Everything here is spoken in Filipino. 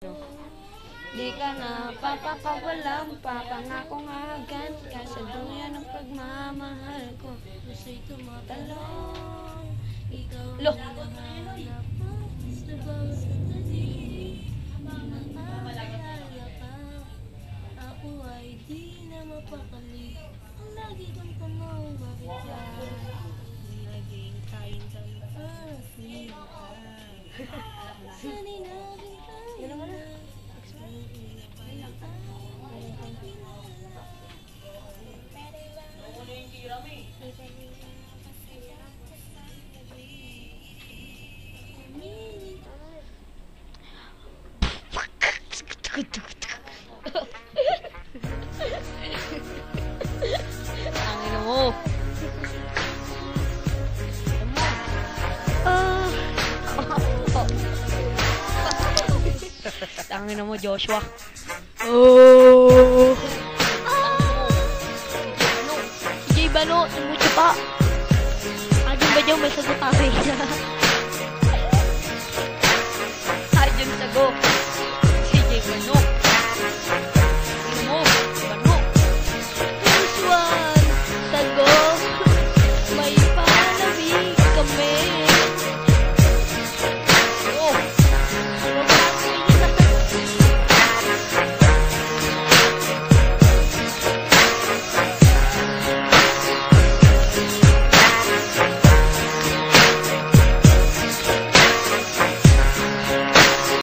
Di ka na papakawalang papangakong agan ka sa duyan ng pagmamahal ko. Gusto'y tumatalong, ikaw ang hinahanap ko sa bawat sandali. Nakakaalala ka, ako ay di na mapakali. Ang lagi kong tanong, bakit ka naging kain ka na parang sanay natin tayo na. Angin mo. Angin mo, Joshua. Oh. Si Jay Bano, tumucho pa. Adin ba dyan may sagot tayo?